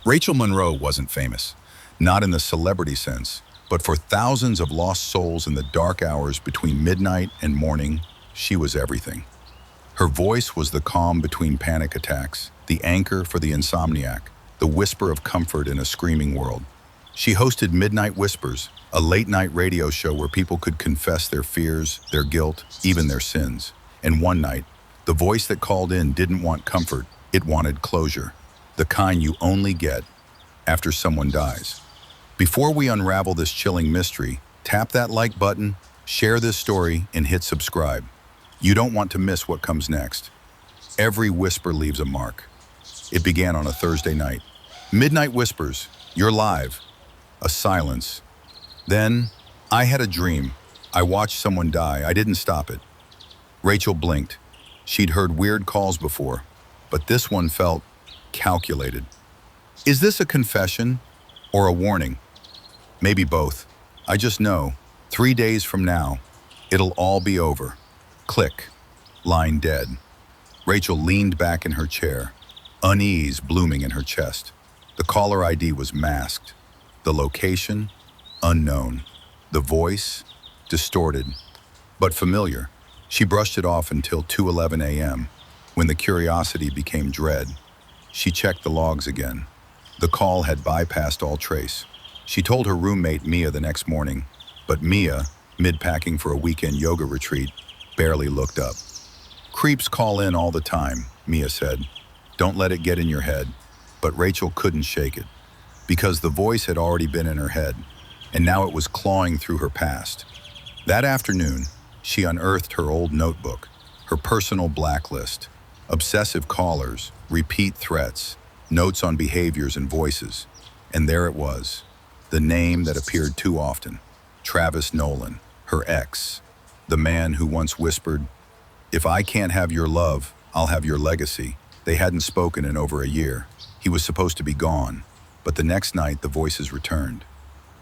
Rachel Monroe wasn't famous, not in the celebrity sense, but for thousands of lost souls in the dark hours between midnight and morning, she was everything. Her voice was the calm between panic attacks, the anchor for the insomniac, the whisper of comfort in a screaming world. She hosted Midnight Whispers, a late-night radio show where people could confess their fears, their guilt, even their sins. And one night, the voice that called in didn't want comfort, it wanted closure, the kind you only get after someone dies. Before we unravel this chilling mystery, tap that like button, share this story, and hit subscribe. You don't want to miss what comes next. Every whisper leaves a mark. It began on a Thursday night. Midnight Whispers, you're live. A silence. Then, I had a dream. I watched someone die. I didn't stop it. Rachel blinked. She'd heard weird calls before, but this one felt calculated. Is this a confession or a warning? Maybe both. I just know, 3 days from now, it'll all be over. Click. Line dead. Rachel leaned back in her chair, unease blooming in her chest. The caller ID was masked. The location, unknown. The voice, distorted, but familiar. She brushed it off until 2:11 a.m., when the curiosity became dread. She checked the logs again. The call had bypassed all trace. She told her roommate Mia the next morning, but Mia, mid-packing for a weekend yoga retreat, barely looked up. Creeps call in all the time, Mia said. Don't let it get in your head. But Rachel couldn't shake it, because the voice had already been in her head, and now it was clawing through her past. That afternoon, she unearthed her old notebook, her personal blacklist, obsessive callers, repeat threats, notes on behaviors and voices. And there it was, the name that appeared too often, Travis Nolan, her ex, the man who once whispered, "If I can't have your love, I'll have your legacy." They hadn't spoken in over a year. He was supposed to be gone, but the next night the voices returned.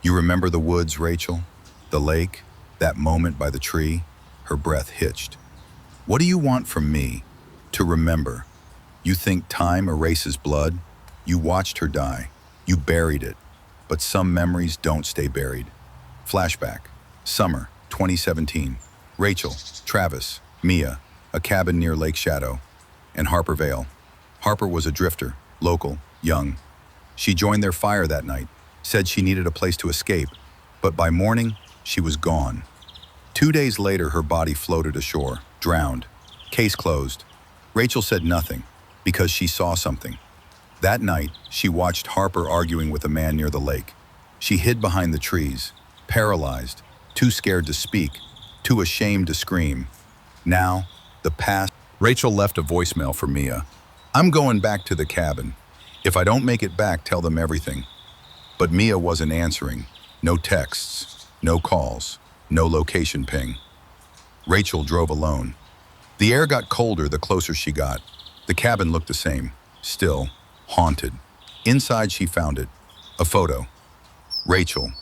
You remember the woods, Rachel? The lake? That moment by the tree? Her breath hitched. What do you want from me? To remember. You think time erases blood? You watched her die. You buried it. But some memories don't stay buried. Flashback. Summer, 2017. Rachel, Travis, Mia, a cabin near Lake Shadow, and Harper Vale. Harper was a drifter, local, young. She joined their fire that night, said she needed a place to escape, but by morning, she was gone. 2 days later, her body floated ashore, drowned. Case closed. Rachel said nothing, because she saw something. That night, she watched Harper arguing with a man near the lake. She hid behind the trees, paralyzed, too scared to speak, too ashamed to scream. Now, the past. Rachel left a voicemail for Mia. I'm going back to the cabin. If I don't make it back, tell them everything. But Mia wasn't answering. No texts, no calls, no location ping. Rachel drove alone. The air got colder the closer she got. The cabin looked the same, still, haunted. Inside she found it, a photo. Rachel,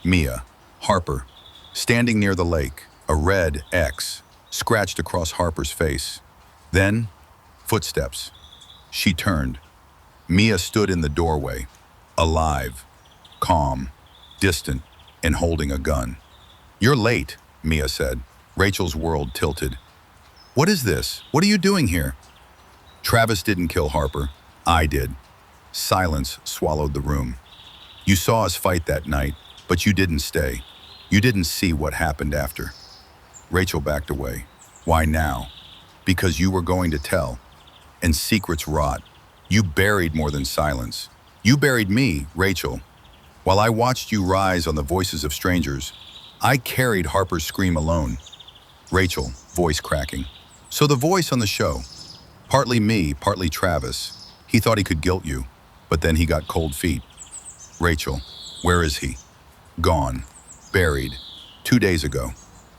Mia, Harper, standing near the lake, a red X scratched across Harper's face. Then, footsteps. She turned. Mia stood in the doorway, alive, calm, distant, and holding a gun. You're late, Mia said. Rachel's world tilted. What is this? What are you doing here? Travis didn't kill Harper. I did. Silence swallowed the room. You saw us fight that night, but you didn't stay. You didn't see what happened after. Rachel backed away. Why now? Because you were going to tell. And secrets rot. You buried more than silence. You buried me, Rachel. While I watched you rise on the voices of strangers, I carried Harper's scream alone. Rachel, voice cracking. So the voice on the show. Partly me, partly Travis. He thought he could guilt you, but then he got cold feet. Rachel, where is he? Gone. Buried. 2 days ago.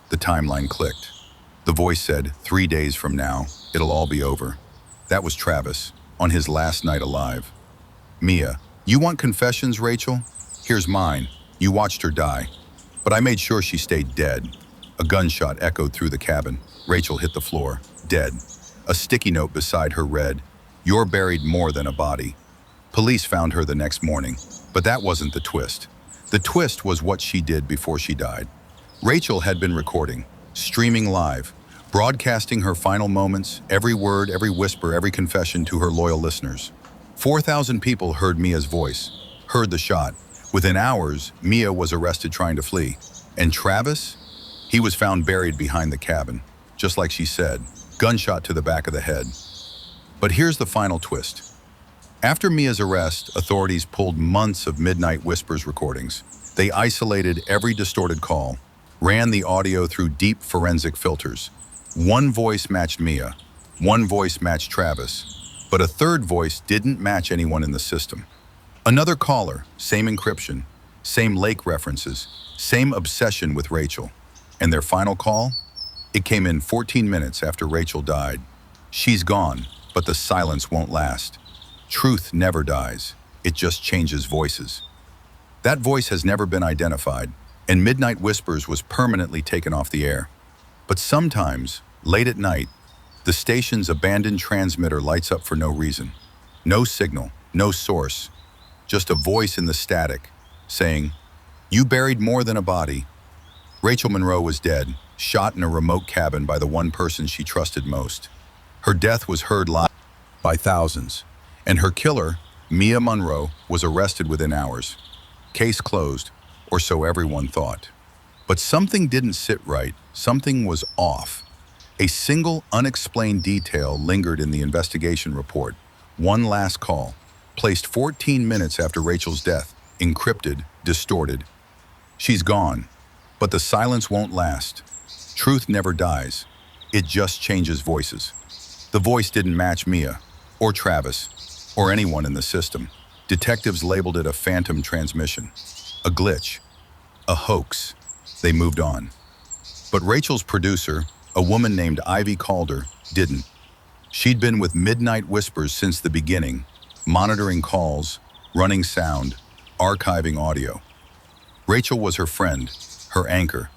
The timeline clicked. The voice said, 3 days from now, it'll all be over. That was Travis, on his last night alive. Mia, you want confessions, Rachel? Here's mine. You watched her die. But I made sure she stayed dead. A gunshot echoed through the cabin. Rachel hit the floor, dead. A sticky note beside her read, You're buried more than a body. Police found her the next morning, but that wasn't the twist. The twist was what she did before she died. Rachel had been recording, streaming live, broadcasting her final moments, every word, every whisper, every confession to her loyal listeners. 4,000 people heard Mia's voice, heard the shot. Within hours, Mia was arrested trying to flee. And Travis? He was found buried behind the cabin, just like she said, gunshot to the back of the head. But here's the final twist. After Mia's arrest, authorities pulled months of Midnight Whispers recordings. They isolated every distorted call, ran the audio through deep forensic filters. One voice matched Mia, one voice matched Travis, but a third voice didn't match anyone in the system. Another caller, same encryption, same lake references, same obsession with Rachel. And their final call? It came in 14 minutes after Rachel died. She's gone, but the silence won't last. Truth never dies, it just changes voices. That voice has never been identified, and Midnight Whispers was permanently taken off the air. But sometimes, late at night, the station's abandoned transmitter lights up for no reason. No signal, no source, just a voice in the static, saying, "You buried more than a body." Rachel Monroe was dead, shot in a remote cabin by the one person she trusted most. Her death was heard live by thousands, and her killer, Mia Monroe, was arrested within hours. Case closed, or so everyone thought. But something didn't sit right, something was off. A single unexplained detail lingered in the investigation report. One last call, placed 14 minutes after Rachel's death, encrypted, distorted. She's gone, but the silence won't last. Truth never dies, it just changes voices. The voice didn't match Mia, or Travis, or anyone in the system. Detectives labeled it a phantom transmission, a glitch, a hoax. They moved on. But Rachel's producer, a woman named Ivy Calder, didn't. She'd been with Midnight Whispers since the beginning, monitoring calls, running sound, archiving audio. Rachel was her friend, her anchor,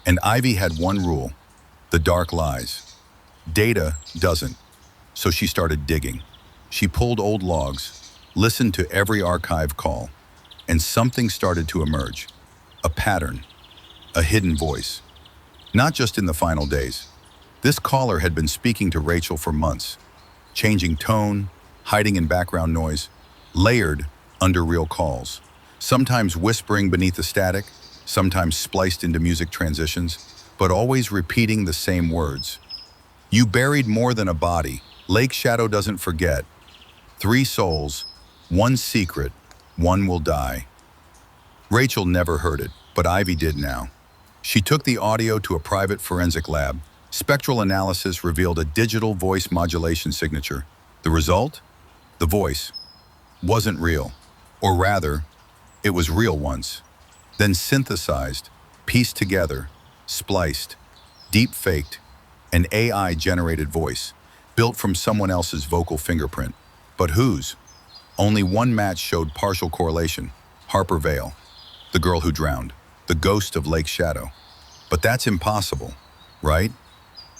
and Ivy had one rule: the dark lies. Data doesn't, so she started digging. She pulled old logs, listened to every archive call, and something started to emerge. A pattern, a hidden voice. Not just in the final days. This caller had been speaking to Rachel for months, changing tone, hiding in background noise, layered under real calls, sometimes whispering beneath the static, sometimes spliced into music transitions, but always repeating the same words. "You buried more than a body. Lake Shadow doesn't forget. 3 souls, 1 secret, 1 will die." Rachel never heard it, but Ivy did now. She took the audio to a private forensic lab. Spectral analysis revealed a digital voice modulation signature. The result? The voice wasn't real. Or rather, it was real once. Then synthesized, pieced together, spliced, deep-faked, an AI-generated voice, built from someone else's vocal fingerprint. But whose? Only one match showed partial correlation: Harper Vale, the girl who drowned, the ghost of Lake Shadow. But that's impossible, right?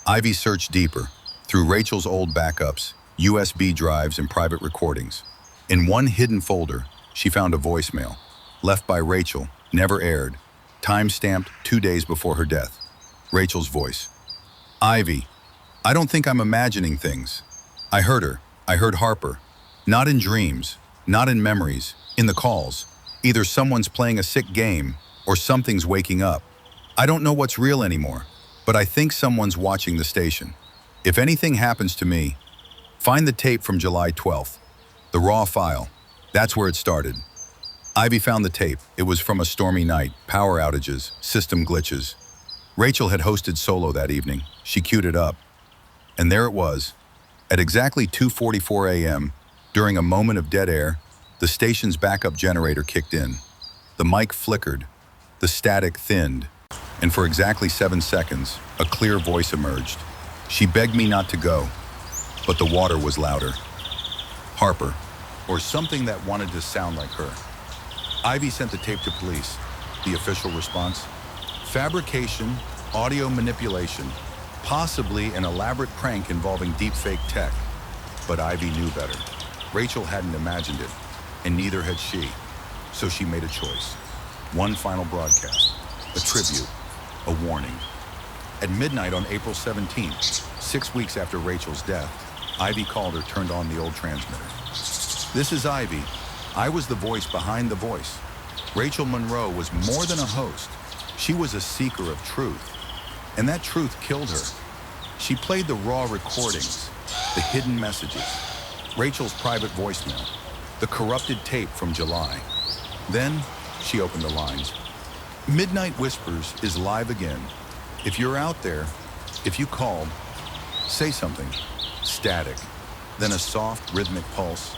Ivy searched deeper, through Rachel's old backups, USB drives, and private recordings. In one hidden folder, she found a voicemail, left by Rachel, never aired, time-stamped 2 days before her death. Rachel's voice. "Ivy, I don't think I'm imagining things. I heard her. I heard Harper. Not in dreams, not in memories, in the calls. Either someone's playing a sick game or something's waking up. I don't know what's real anymore, but I think someone's watching the station. If anything happens to me, find the tape from July 12th, the raw file. That's where it started." Ivy found the tape. It was from a stormy night, power outages, system glitches. Rachel had hosted solo that evening. She queued it up. And there it was. At exactly 2:44 a.m., during a moment of dead air, the station's backup generator kicked in. The mic flickered, the static thinned, and for exactly 7 seconds, a clear voice emerged. She begged me not to go, but the water was louder. Harper, or something that wanted to sound like her. Ivy sent the tape to police. The official response? Fabrication, audio manipulation, possibly an elaborate prank involving deepfake tech. But Ivy knew better. Rachel hadn't imagined it. and neither had she. So she made a choice. One final broadcast, a tribute, a warning. At midnight on April 17th, 6 weeks after Rachel's death, Ivy Calder turned on the old transmitter. "This is Ivy. I was the voice behind the voice. Rachel Monroe was more than a host. She was a seeker of truth. And that truth killed her. She played the raw recordings, the hidden messages, Rachel's private voicemail, the corrupted tape from July. Then she opened the lines. Midnight Whispers is live again. If you're out there, if you called, say something. Static, then a soft rhythmic pulse,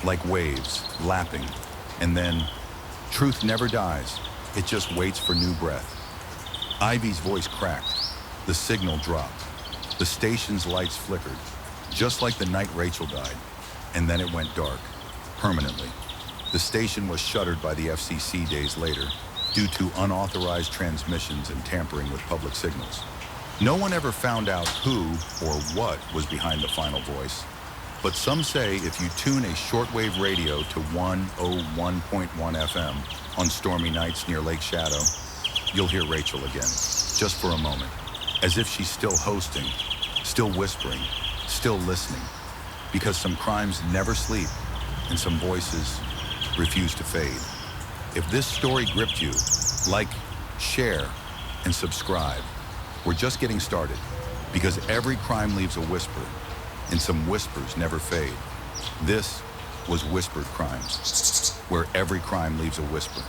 like waves, lapping, and then, truth never dies, it just waits for new breath." Ivy's voice cracked, the signal dropped, the station's lights flickered, just like the night Rachel died, and then it went dark, permanently. The station was shuttered by the FCC days later, due to unauthorized transmissions and tampering with public signals. No one ever found out who or what was behind the final voice, but some say if you tune a shortwave radio to 101.1 FM on stormy nights near Lake Shadow, you'll hear Rachel again, just for a moment, as if she's still hosting, still whispering, still listening, because some crimes never sleep and some voices refuse to fade. If this story gripped you, like, share, and subscribe. We're just getting started, because every crime leaves a whisper, and some whispers never fade. This was Whispered Crimes, where every crime leaves a whisper.